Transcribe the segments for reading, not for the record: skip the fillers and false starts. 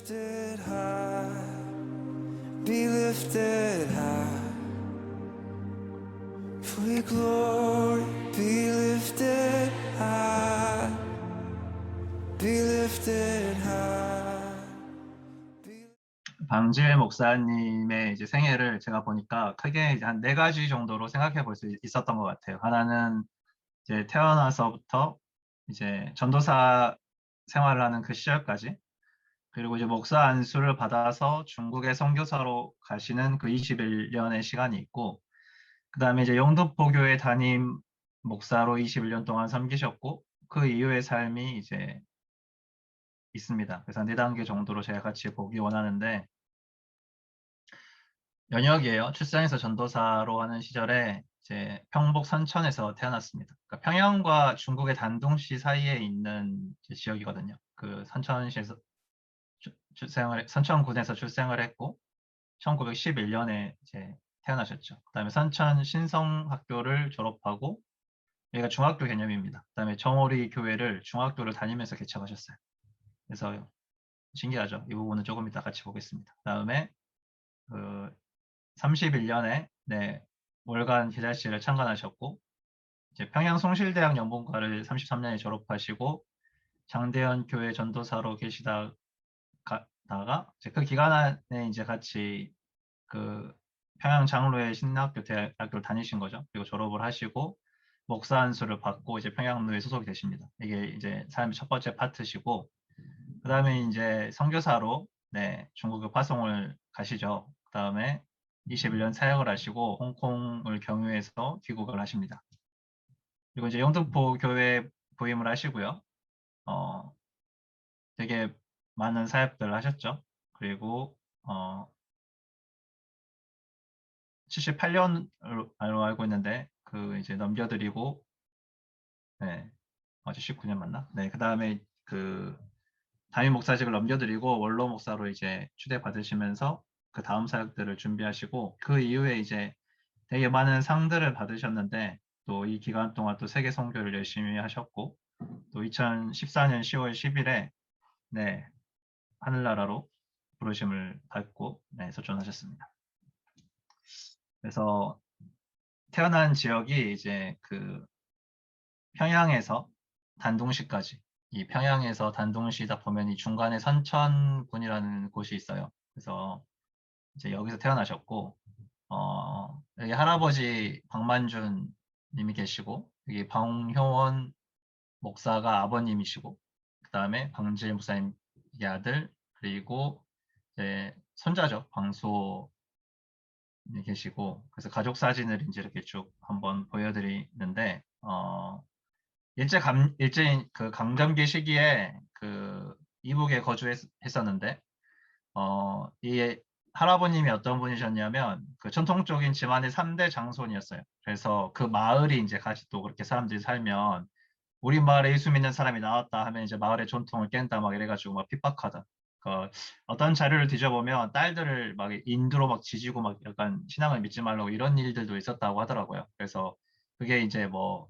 lifted high, be lifted high. For your glory, be lifted high, be lifted high. 방지일 목사님의 이제 생애를 제가 보니까 크게 이제 한 4가지 정도로 생각해 볼 수 있었던 것 같아요. 하나는 이제 태어나서부터 이제 전도사 생활을 하는 그 시절까지, 그리고 이제 목사 안수를 받아서 중국의 선교사로 가시는 그 21년의 시간이 있고, 그 다음에 이제 영등포교회 담임 목사로 21년 동안 섬기셨고, 그 이후의 삶이 이제 있습니다. 그래서 4단계 정도로 제가 같이 보기 원하는데, 연역이에요. 출생해서 전도사로 하는 시절에 이제 평복 선천에서 태어났습니다. 그러니까 평양과 중국의 단둥시 사이에 있는 지역이거든요. 그 선천시에서 선천군에서 출생을 했고 1911년에 이제 태어나셨죠. 그다음에 선천 신성학교를 졸업하고 여기가 중학교 개념입니다. 그다음에 정오리 교회를 중학교를 다니면서 개척하셨어요. 그래서 신기하죠. 이 부분은 조금 이따 같이 보겠습니다. 그다음에 그 31년에 월간 계잘시를 창간하셨고 이제 평양 송실대학 연봉과를 33년에 졸업하시고 장대현 교회 전도사로 계시다가 그 기간 안에 이제 같이 그 평양 장로의 신학교 대학교를 다니신 거죠. 그리고 졸업을 하시고 목사 안수를 받고 이제 평양로에 소속이 되십니다. 이게 이제 삶의 첫 번째 파트시고, 그 다음에 이제 선교사로 중국에 파송을 가시죠. 그 다음에 21년 사역을 하시고 홍콩을 경유해서 귀국을 하십니다. 그리고 이제 영등포 교회 부임을 하시고요. 되게 많은 사역들을 하셨죠. 그리고 78년으로 알고 있는데 그 이제 넘겨드리고 어제 19년 맞나? 그 다음에 그 담임 목사직을 넘겨드리고 원로 목사로 이제 추대 받으시면서 그 다음 사역들을 준비하시고, 그 이후에 이제 되게 많은 상들을 받으셨는데 또 이 기간 동안 또 세계 선교를 열심히 하셨고, 또 2014년 10월 10일에 하늘나라로 부르심을 받고 소천하셨습니다. 그래서 태어난 지역이 이제 그 평양에서 단둥시까지, 이 평양에서 단둥시다 보면 이 중간에 선천군이라는 곳이 있어요. 그래서 이제 여기서 태어나셨고, 여기 할아버지 박만준 님이 계시고, 여기 방효원 목사가 아버님이시고, 그 다음에 방질 목사님 아들, 그리고 이제 손자죠, 방소님이 계시고, 그래서 가족 사진을 이제 이렇게 쭉 한번 보여드리는데, 일제 그 강점기 시기에 그 이북에 거주했었는데, 이 할아버님이 어떤 분이셨냐면 그 전통적인 집안의 3대 장손이었어요. 그래서 그 마을이 이제 같이 또 그렇게 사람들이 살면 우리 마을에 예수 믿는 사람이 나왔다 하면 이제 마을의 전통을 깬다 막 이래가지고 막 핍박하다. 그 어떤 자료를 뒤져보면 딸들을 막 인두로 막 지지고 막 약간 신앙을 믿지 말라고 이런 일들도 있었다고 하더라고요. 그래서 그게 이제 뭐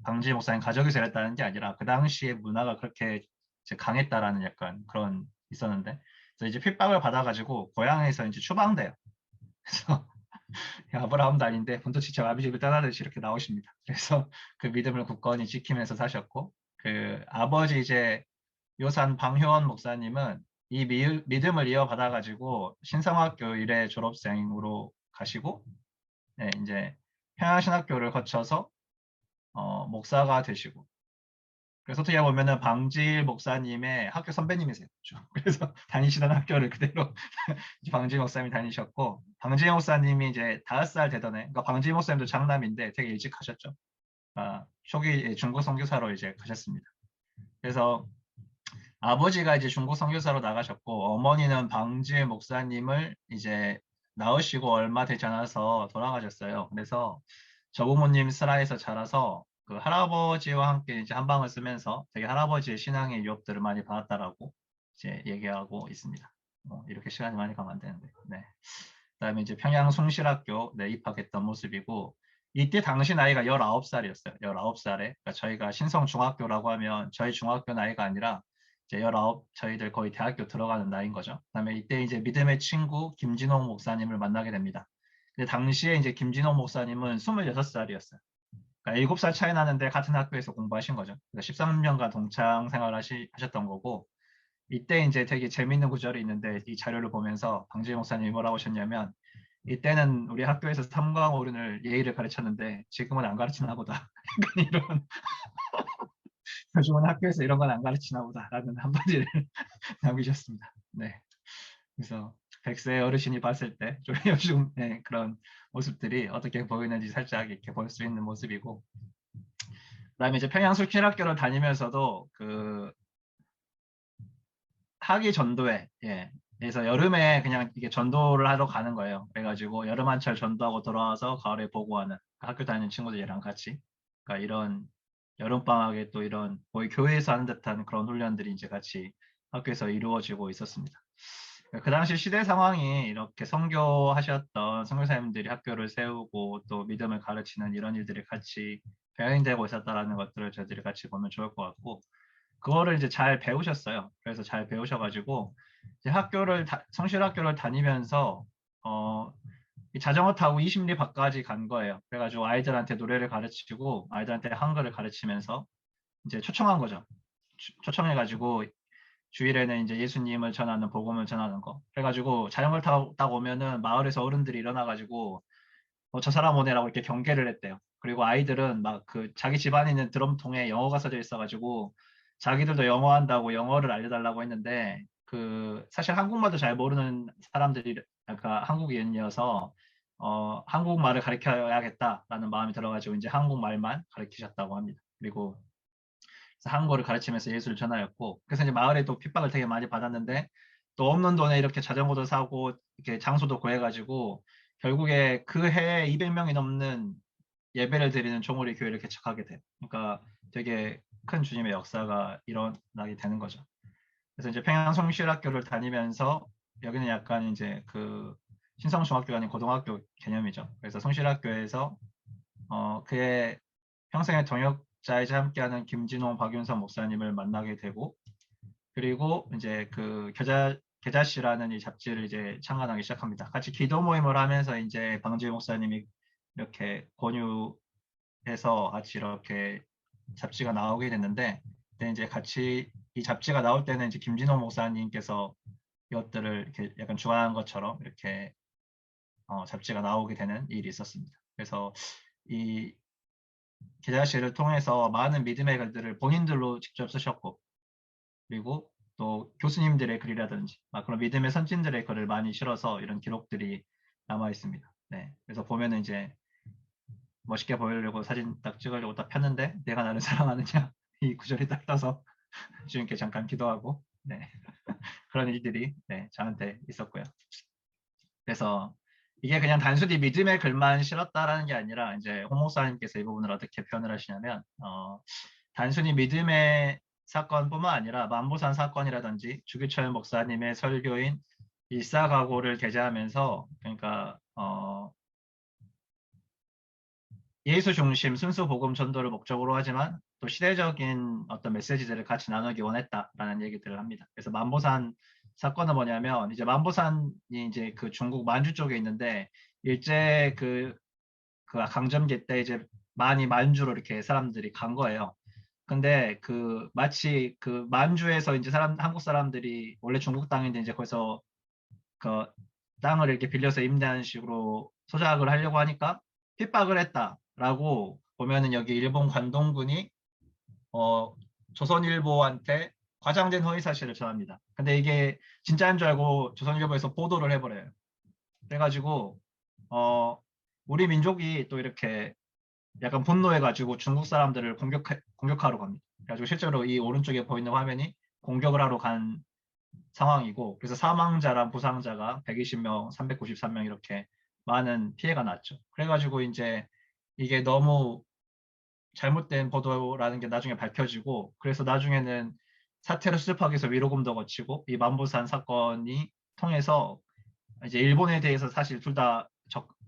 방지 목사님 가족에서 이랬다는 게 아니라 그 당시에 문화가 그렇게 이제 강했다라는 약간 그런 있었는데, 그래서 이제 핍박을 받아가지고 고향에서 이제 추방돼요. 그래서 아브라함도 아닌데 본토 지체 아비집을 떠나듯이 이렇게 나오십니다. 그래서 그 믿음을 굳건히 지키면서 사셨고, 그 아버지 이제 요산 방효원 목사님은 이 믿음을 이어받아가지고 신성학교 1회 졸업생으로 가시고, 이제 평양신학교를 거쳐서 목사가 되시고, 그래서 어떻게 보면은 방질 목사님의 학교 선배님이세요. 그래서 다니시던 학교를 그대로 방질 목사님이 다니셨고, 방질 목사님이 이제 5살 되던 해, 그러니까 방질 목사님도 장남인데 되게 일찍 가셨죠. 초기 중국 선교사로 이제 가셨습니다. 그래서 아버지가 이제 중국 선교사로 나가셨고, 어머니는 방질 목사님을 이제 낳으시고 얼마 되지 않아서 돌아가셨어요. 그래서 저부모님 슬하에서 자라서 그 할아버지와 함께 이제 한 방을 쓰면서 되게 할아버지의 신앙의 유업들을 많이 받았다라고 이제 얘기하고 있습니다. 이렇게 시간이 많이 가면 안 되는데. 그다음에 이제 평양 숭실학교 입학했던 모습이고, 이때 당시 나이가 19살이었어요. 19살에. 그러니까 저희가 신성중학교라고 하면 저희 중학교 나이가 아니라 이제 19 저희들 거의 대학교 들어가는 나이인 거죠. 그다음에 이때 이제 믿음의 친구 김진홍 목사님을 만나게 됩니다. 근데 당시에 이제 김진홍 목사님은 26살이었어요. 그러니까 7살 차이 나는데 같은 학교에서 공부하신 거죠. 그래서 13년간 동창 생활을 하셨던 거고, 이때 이제 되게 재밌는 구절이 있는데, 이 자료를 보면서 방지 목사님이 뭐라고 하셨냐면, 이때는 우리 학교에서 삼강오륜을 예의를 가르쳤는데 지금은 안 가르치나 보다. 약간 이런, 요즘은 학교에서 이런 건 안 가르치나 보다라는 한마디를 남기셨습니다. 네. 그래서 100세 어르신이 봤을 때 좀 요즘의 그런 모습들이 어떻게 보이는지 살짝 이렇게 볼 수 있는 모습이고, 그다음에 이제 평양술길학교를 다니면서도 그 학위 전도회, 예. 그래서 여름에 그냥 이게 전도를 하러 가는 거예요. 그래가지고 여름 한철 전도하고 돌아와서 가을에 보고하는 학교 다니는 친구들이랑 같이. 그러니까 이런 여름 방학에 또 이런 거의 교회에서 하는 듯한 그런 훈련들이 이제 같이 학교에서 이루어지고 있었습니다. 그 당시 시대 상황이 이렇게 선교하셨던 선교사님들이 학교를 세우고 또 믿음을 가르치는 이런 일들이 같이 병행되고 있었다라는 것들을 저희들이 같이 보면 좋을 것 같고, 그거를 이제 잘 배우셨어요. 그래서 잘 배우셔가지고 이제 성실학교를 다니면서 이 자전거 타고 20리 밖까지 간 거예요. 그래가지고 아이들한테 노래를 가르치고 아이들한테 한글을 가르치면서 이제 초청한 거죠. 초청해가지고 주일에는 이제 예수님을 전하는 복음을 전하는 거. 그래가지고 자전거를 타고 딱 오면은 마을에서 어른들이 일어나가지고 저 사람 오네라고 이렇게 경계를 했대요. 그리고 아이들은 막 그 자기 집안에 있는 드럼통에 영어가 써져 있어가지고 자기들도 영어 한다고 영어를 알려달라고 했는데, 그 사실 한국말도 잘 모르는 사람들이, 그러니까 한국인이어서 한국말을 가르쳐야겠다라는 마음이 들어가지고 이제 한국말만 가르치셨다고 합니다. 그리고 한국어를 가르치면서 예수를 전하였고, 그래서 이제 마을에 또 핍박을 되게 많이 받았는데 또 없는 돈에 이렇게 자전거도 사고 이렇게 장소도 구해가지고 결국에 그 해에 200명이 넘는 예배를 드리는 종우리 교회를 개척하게 돼요. 그러니까 되게 큰 주님의 역사가 일어나게 되는 거죠. 그래서 이제 평양성실학교를 다니면서 여기는 약간 이제 그 신성중학교가 아닌 고등학교 개념이죠. 그래서 성실학교에서 그의 평생의 동역자이자 함께하는 김진홍 박윤선 목사님을 만나게 되고, 그리고 이제 그 계자씨라는 이 잡지를 이제 창간하기 시작합니다. 같이 기도 모임을 하면서 이제 방지 목사님이 이렇게 권유해서 같이 이렇게 잡지가 나오게 됐는데, 근데 이제 같이 이 잡지가 나올 때는 이제 김진호 목사님께서 이것들을 이렇게 약간 주관한 것처럼 이렇게 잡지가 나오게 되는 일이 있었습니다. 그래서 이 계자씨를 통해서 많은 믿음의 글들을 본인들로 직접 쓰셨고, 그리고 또 교수님들의 글이라든지 그런 믿음의 선진들의 글을 많이 실어서 이런 기록들이 남아 있습니다. 네, 그래서 보면은 이제 멋있게 보이려고 사진 딱 찍으려고 딱 폈는데 내가 나를 사랑하느냐 이 구절이 딱 떠서 주님께 잠깐 기도하고, 네, 그런 일들이 네, 저한테 있었고요. 그래서 이게 그냥 단순히 믿음의 글만 실었다라는 게 아니라 이제 홍 목사님께서 이 부분을 어떻게 표현을 하시냐면 단순히 믿음의 사건뿐만 아니라 만보산 사건이라든지 주기철 목사님의 설교인 일사각오를 게재하면서, 그러니까 예수 중심 순수 복음 전도를 목적으로 하지만 또 시대적인 어떤 메시지들을 같이 나누기 원했다라는 얘기들을 합니다. 그래서 만보산 사건은 뭐냐면 이제 만보산이 이제 그 중국 만주 쪽에 있는데 일제 그 강점기 때 이제 많이 만주로 이렇게 사람들이 간 거예요. 근데 그 마치 그 만주에서 이제 한국 사람들이 원래 중국 땅인데 이제 거기서 그 땅을 이렇게 빌려서 임대하는 식으로 소작을 하려고 하니까 핍박을 했다라고 보면은 여기 일본 관동군이 조선일보한테 과장된 허위 사실을 전합니다. 근데 이게 진짜인 줄 알고 조선일보에서 보도를 해버려요. 그래가지고 우리 민족이 또 이렇게 약간 분노해가지고 중국 사람들을 공격하러 갑니다. 그래가지고 실제로 이 오른쪽에 보이는 화면이 공격을 하러 간 상황이고, 그래서 사망자랑 부상자가 120명, 393명 이렇게 많은 피해가 났죠. 그래가지고 이제 이게 너무 잘못된 보도라는 게 나중에 밝혀지고, 그래서 나중에는 사태를 수습하기 위해서 위로금도 거치고 이 만보산 사건이 통해서 이제 일본에 대해서 사실 둘 다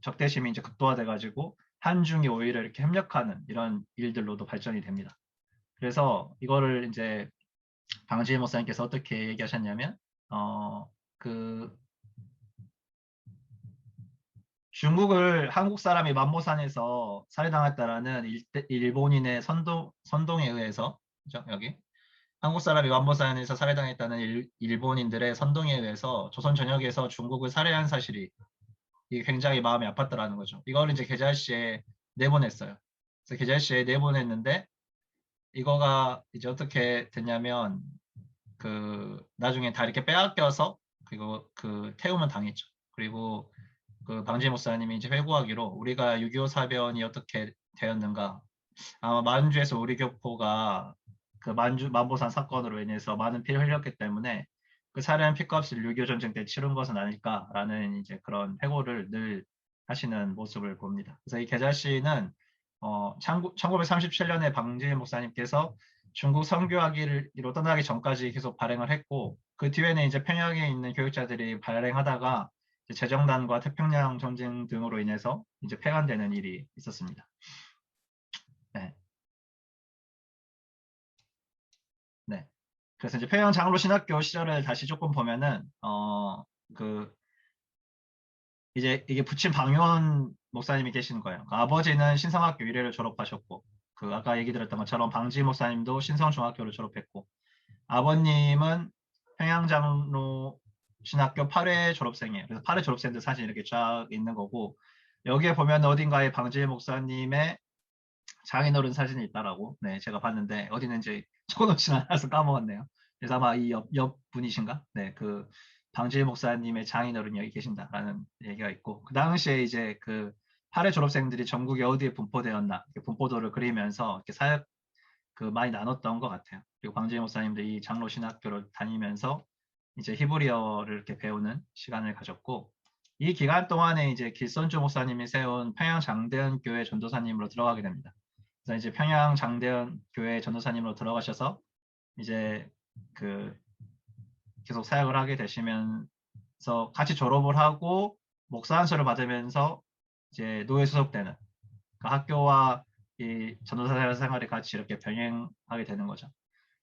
적대심이 이제 극도화돼가지고 한중이 오히려 이렇게 협력하는 이런 일들로도 발전이 됩니다. 그래서 이거를 이제 방지일 목사님께서 어떻게 얘기하셨냐면 그 중국을 한국 사람이 만모산에서 살해당했다라는 일본인의 선동에 의해서, 그죠? 여기 한국 사람이 만모산에서 살해당했다는 일본인들의 선동에 의해서 조선 전역에서 중국을 살해한 사실이 이게 굉장히 마음이 아팠더라는 거죠. 이걸 이제 계절시에 내보냈어요. 그래서 계절시에 내보냈는데 이거가 이제 어떻게 됐냐면 그 나중에 다 이렇게 빼앗겨서 그리고 그 태우면 당했죠. 그리고 그 방지 목사님이 이제 회고하기로 우리가 6.25 사변이 어떻게 되었는가, 아마 만주에서 우리 교포가 그 만보산 사건으로 인해서 많은 피를 흘렸기 때문에 그 살해한 피값을 6.25 전쟁 때 치른 것은 아닐까라는 이제 그런 회고를 늘 하시는 모습을 봅니다. 그래서 이 계절시는 1937년에 방지 목사님께서 중국 선교하기로 떠나기 전까지 계속 발행을 했고, 그 뒤에는 이제 평양에 있는 교육자들이 발행하다가 재정난과 태평양 전쟁 등으로 인해서 이제 폐간되는 일이 있었습니다. 네. 네. 그래서 이제 평양 장로 신학교 시절을 다시 조금 보면은 그 이제 이게 부친 방윤 목사님이 계시는 거예요. 그 아버지는 신성학교 1회를 졸업하셨고, 그 아까 얘기 드렸던 것처럼 방지 목사님도 신성중학교를 졸업했고, 아버님은 평양장로 신학교 8회 졸업생이에요. 그래서 8회 졸업생들 사진 이렇게 쫙 있는 거고, 여기에 보면 어딘가에 방지 목사님의 장인어른 사진이 있다라고, 네, 제가 봤는데 어디 있는지 적어놓진 않아서 까먹었네요. 그래서 아마 이 옆 분이신가? 네, 그 방지 목사님의 장인어른이 여기 계신다라는 얘기가 있고, 그 당시에 이제 그 8회 졸업생들이 전국에 어디에 분포되었나, 분포도를 그리면서 이렇게 사역 그 많이 나눴던 것 같아요. 그리고 방지 목사님도 이 장로 신학교를 다니면서 이제 히브리어를 이렇게 배우는 시간을 가졌고, 이 기간 동안에 이제 길선주 목사님이 세운 평양 장대현 교회 전도사님으로 들어가게 됩니다. 그래서 이제 평양 장대현 교회 전도사님으로 들어가셔서 이제 그 계속 사역을 하게 되시면서 같이 졸업을 하고 목사 안수를 받으면서 이제 노예 소속되는, 그 학교와 이 전도사 생활이 같이 이렇게 병행하게 되는 거죠.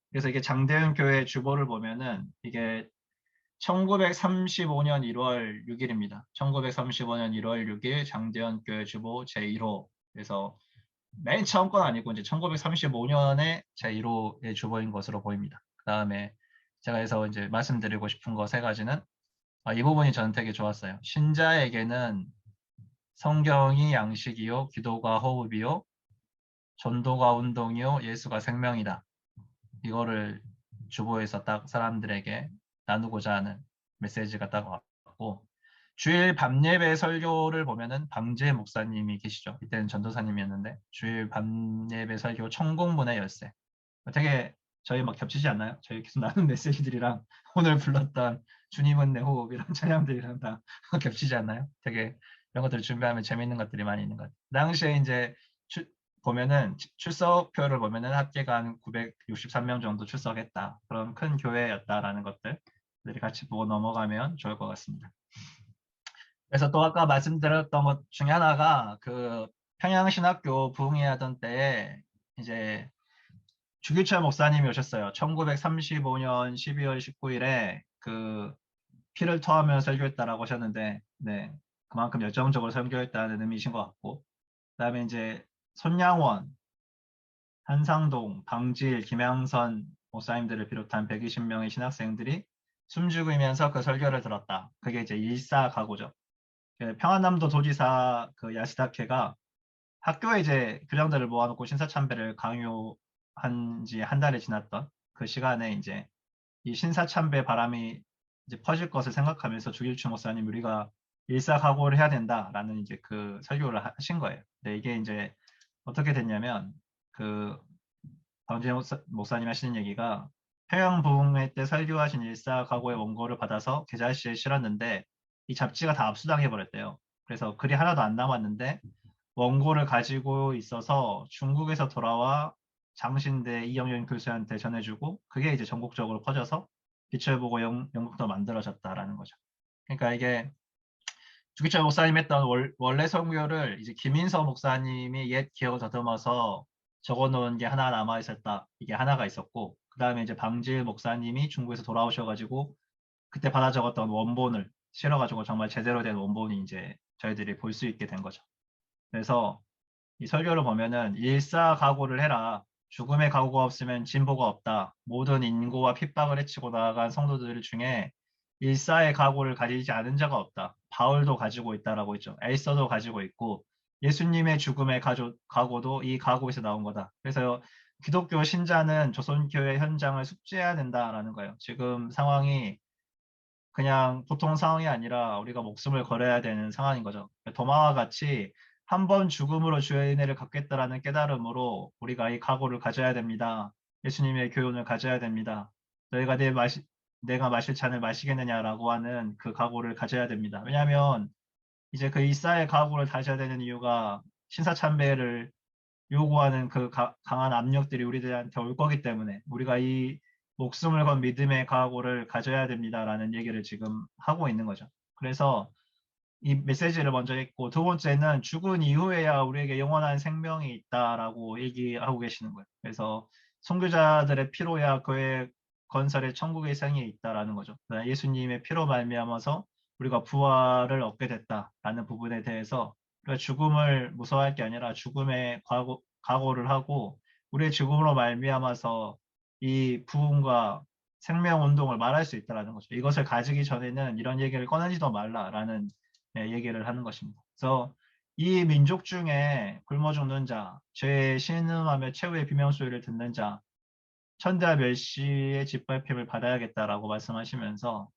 그래서 이게 장대현 교회 주보를 보면은 이게 1935년 1월 6일입니다. 1935년 1월 6일 장대현 교회 주보 제1호. 그래서 맨 처음 건 아니고 이제 1935년에 제1호의 주보인 것으로 보입니다. 그 다음에 제가 해서 이제 말씀드리고 싶은 거 세 가지는, 이 부분이 저는 되게 좋았어요. 신자에게는 성경이 양식이요, 기도가 호흡이요, 전도가 운동이요, 예수가 생명이다. 이거를 주보에서 딱 사람들에게 나누고자 하는 메시지가 딱 왔고, 주일 밤예배 설교를 보면은 방재 목사님이 계시죠. 이때는 전도사님이었는데 주일 밤예배 설교 천공문의 열쇠. 되게 저희 막 겹치지 않나요? 저희 계속 나눈 메시지들이랑 오늘 불렀던 주님은 내 호흡이랑 찬양들이랑 다 겹치지 않나요? 되게 이런 것들을 준비하면 재밌는 것들이 많이 있는 것 같아요. 그 당시에 이제 보면은 출석표를 보면은 합계가 한 963명 정도 출석했다. 그런 큰 교회였다라는 것들이 같이 보고 넘어가면 좋을 것 같습니다. 그래서 또 아까 말씀드렸던 것 중에 하나가 그 평양신학교 부흥회하던 때에 이제 주기철 목사님이 오셨어요. 1935년 12월 19일에 그 피를 토하며 설교했다라고 하셨는데, 네, 그만큼 열정적으로 설교했다는 의미이신 것 같고, 그다음에 이제 손양원, 한상동, 방질, 김양선 목사님들을 비롯한 120명의 신학생들이 숨죽이면서 그 설교를 들었다. 그게 이제 일사가고죠. 평안남도 도지사 그 야시다케가 학교에 이제 교장들을 모아놓고 신사참배를 강요한 지 한 달이 지났던 그 시간에 이제 이 신사참배 바람이 이제 퍼질 것을 생각하면서 주길주 목사님 우리가 일사각오를 해야 된다라는 이제 그 설교를 하신 거예요. 근데 이게 이제 어떻게 됐냐면 그 방재 목사님 하시는 얘기가 평양부흥회 때 설교하신 일사각오의 원고를 받아서 계좌시에 실었는데 이 잡지가 다 압수당해 버렸대요. 그래서 글이 하나도 안 남았는데 원고를 가지고 있어서 중국에서 돌아와 장신대 이영현 교수한테 전해주고 그게 이제 전국적으로 퍼져서 빛을 보고 영국도 만들어졌다라는 거죠. 그러니까 이게 주기철 목사님 했던 원래 설교를 이제 김인서 목사님이 옛 기억을 더듬어서 적어놓은 게 하나 남아 있었다. 이게 하나가 있었고, 그 다음에 이제 방질 목사님이 중국에서 돌아오셔가지고 그때 받아 적었던 원본을 실어가지고 정말 제대로 된 원본이 이제 저희들이 볼 수 있게 된 거죠. 그래서 이 설교를 보면은 일사각오를 해라. 죽음의 각오가 없으면 진보가 없다. 모든 인고와 핍박을 헤치고 나아간 성도들 중에 일사의 각오를 가지지 않은 자가 없다. 바울도 가지고 있다라고 했죠. 엘서도 가지고 있고 예수님의 죽음의 각오도 이 각오에서 나온 거다. 그래서 기독교 신자는 조선교회 현장을 숙지해야 된다라는 거예요. 지금 상황이 그냥 보통 상황이 아니라 우리가 목숨을 걸어야 되는 상황인 거죠. 도마와 같이 한 번 죽음으로 주의 은혜를 갚겠다라는 깨달음으로 우리가 이 각오를 가져야 됩니다. 예수님의 교훈을 가져야 됩니다. 너희가 내가 마실 잔을 마시겠느냐라고 하는 그 각오를 가져야 됩니다. 왜냐하면 이제 그 일사의 각오를 다져야 되는 이유가 신사참배를 요구하는 그 강한 압력들이 우리들한테 올 거기 때문에 우리가 이 목숨을 건 믿음의 각오를 가져야 됩니다라는 얘기를 지금 하고 있는 거죠. 그래서 이 메시지를 먼저 했고 두 번째는 죽은 이후에야 우리에게 영원한 생명이 있다라고 얘기하고 계시는 거예요. 그래서 선교자들의 피로야 교회 건설에 천국의 생이 있다라는 거죠. 예수님의 피로 말미암아서 우리가 부활을 얻게 됐다라는 부분에 대해서 우리가 죽음을 무서워할 게 아니라 죽음의 각오를 하고 우리의 죽음으로 말미암아서 이 부흥과 생명 운동을 말할 수 있다라는 거죠. 이것을 가지기 전에는 이런 얘기를 꺼내지도 말라라는 얘기를 하는 것입니다. 그래서 이 민족 중에 굶어 죽는 자, 죄에 신음하며 최후의 비명소리를 듣는 자, 천대와 멸시의 짓밟힘을 받아야겠다라고 말씀하시면서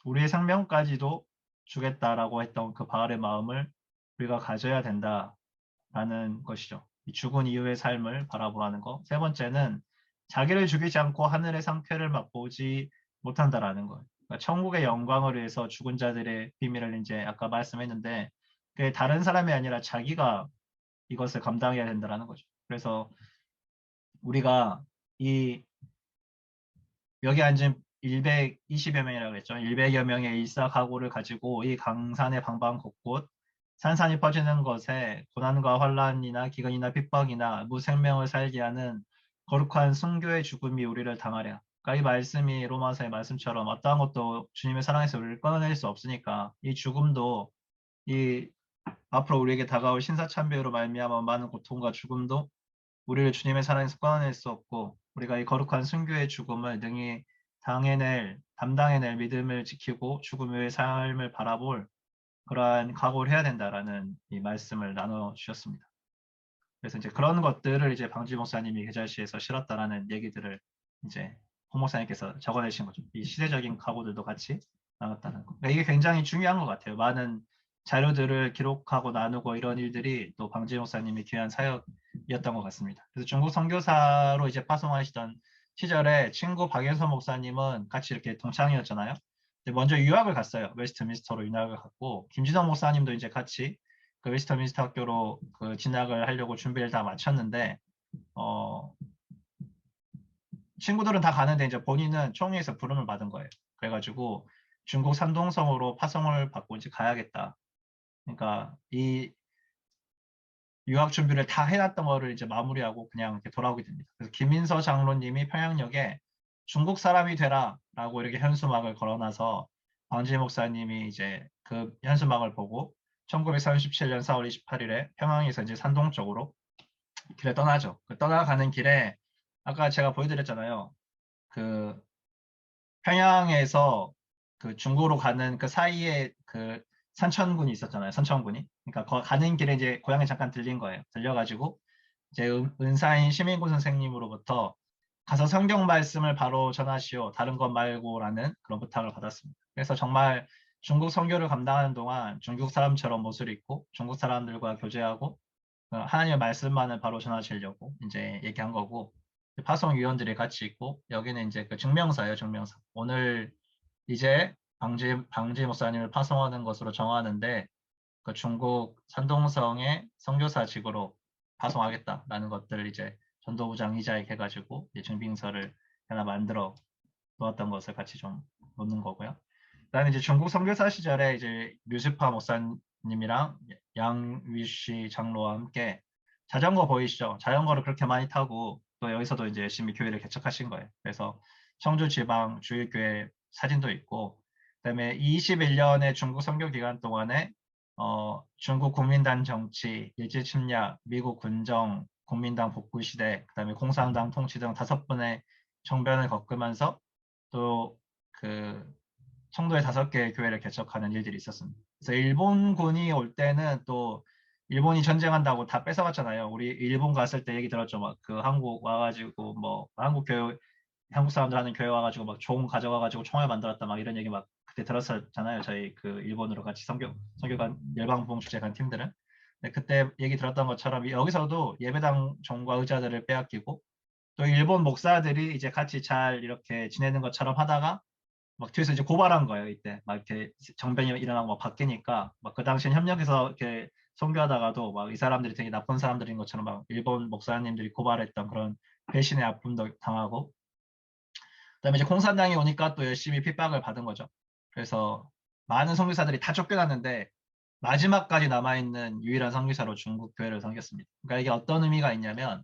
우리의 생명까지도 주겠다라고 했던 그 바알의 마음을 우리가 가져야 된다라는 것이죠. 이 죽은 이후의 삶을 바라보라는 거. 세 번째는 자기를 죽이지 않고 하늘의 상쾌를 맛보지 못한다라는 것. 그러니까 천국의 영광을 위해서 죽은 자들의 비밀을 이제 아까 말씀했는데 그게 다른 사람이 아니라 자기가 이것을 감당해야 된다라는 거죠. 그래서 우리가 이 여기 앉은 120여 명이라고 했죠. 100여 명의 일사각오를 가지고 이 강산의 방방 곳곳 산산이 퍼지는 것에 고난과 환란이나 기근이나 핍박이나 무생명을 살게 하는 거룩한 순교의 죽음이 우리를 당하랴. 그러니까 이 말씀이 로마서의 말씀처럼 어떠한 것도 주님의 사랑에서 우리를 끊어낼 수 없으니까 이 죽음도 이 앞으로 우리에게 다가올 신사참배로 말미암아 많은 고통과 죽음도 우리를 주님의 사랑에서 끊어낼 수 없고 우리가 이 거룩한 순교의 죽음을 능히 담당해낼 믿음을 지키고 죽음의 삶을 바라볼 그러한 각오를 해야 된다라는 이 말씀을 나눠 주셨습니다. 그래서 이제 그런 것들을 이제 방지 목사님이 계절시에서 실었다라는 얘기들을 이제 홍 목사님께서 적어내신 거죠. 이 시대적인 각오들도 같이 나눴다는 거. 그러니까 이게 굉장히 중요한 것 같아요. 많은 자료들을 기록하고 나누고 이런 일들이 또 방지 목사님의 귀한 사역이었던 것 같습니다. 그래서 중국 선교사로 이제 파송하시던 시절에 친구 박연서 목사님은 같이 이렇게 동창이었잖아요. 먼저 유학을 갔어요. 웨스트민스터로 유학을 갔고 김진성 목사님도 이제 같이 그 웨스트민스터 학교로 그 진학을 하려고 준비를 다 마쳤는데 친구들은 다 가는데 이제 본인은 총회에서 부름을 받은 거예요. 그래가지고 중국 산동성으로 파송을 받고 이제 가야겠다. 그러니까 이 유학 준비를 다 해놨던 거를 이제 마무리하고 그냥 이렇게 돌아오게 됩니다. 그래서 김인서 장로님이 평양역에 중국 사람이 되라라고 이렇게 현수막을 걸어놔서 방지 목사님이 이제 그 현수막을 보고 1937년 4월 28일에 평양에서 이제 산동 쪽으로 길에 떠나죠. 그 떠나가는 길에 아까 제가 보여드렸잖아요. 그 평양에서 그 중국으로 가는 그 사이에 그 산천군이 있었잖아요. 선천군이. 그러니까 가는 길에 이제 고향에 잠깐 들린 거예요. 들려가지고 이제 은사인 시민군 선생님으로부터 가서 성경 말씀을 바로 전하시오. 다른 것 말고라는 그런 부탁을 받았습니다. 그래서 정말 중국 선교를 감당하는 동안 중국 사람처럼 옷을 입고 중국 사람들과 교제하고 하나님의 말씀만을 바로 전하시려고 이제 얘기한 거고 파송위원들이 같이 있고 여기는 이제 그 증명사예요. 증명사. 오늘 이제 방지 목사님을 파송하는 것으로 정하는데 그 중국 산동성의 선교사직으로 파송하겠다라는 것들을 이제 전도부장 이자에게 해가지고 증빙서를 하나 만들어 놓았던 것을 같이 좀 놓는 거고요. 그다음에 이제 중국 선교사 시절에 이제 류스파 목사님이랑 양위시 장로와 함께 자전거 보이시죠? 자전거를 그렇게 많이 타고 또 여기서도 이제 열심히 교회를 개척하신 거예요. 그래서 청주 지방 주일교회 사진도 있고, 그다음에 21년의 중국 선교 기간 동안에 중국 국민당 정치, 일제 침략, 미국 군정, 국민당 복구 시대, 그다음에 공산당 통치 등 5번의 정변을 겪으면서 또 그 청도에 5개의 교회를 개척하는 일들이 있었습니다. 그래서 일본군이 올 때는 또 일본이 전쟁한다고 다 뺏어갔잖아요. 우리 일본 갔을 때 얘기 들었죠. 막 그 한국 와가지고 뭐 한국 교회, 한국 사람들 하는 교회 와가지고 막 종 가져가가지고 총알 만들었다 막 이런 얘기 막 그때 들었었잖아요. 저희 그 일본으로 같이 선교관 열방부흥 축제 간 팀들은. 근데 그때 얘기 들었던 것처럼 여기서도 예배당 종과 의자들을 빼앗기고 또 일본 목사들이 이제 같이 잘 이렇게 지내는 것처럼 하다가 막 뒤에서 이제 고발한 거예요. 이때 막 이렇게 정변이 일어나고 막 바뀌니까 막 그 당시엔 협력해서 이렇게 선교하다가도 막 이 사람들이 되게 나쁜 사람들인 것처럼 막 일본 목사님들이 고발했던 그런 배신의 아픔도 당하고, 그다음에 이제 공산당이 오니까 또 열심히 핍박을 받은 거죠. 그래서 많은 선교사들이 다 쫓겨났는데 마지막까지 남아있는 유일한 선교사로 중국 교회를 섬겼습니다. 그러니까 이게 어떤 의미가 있냐면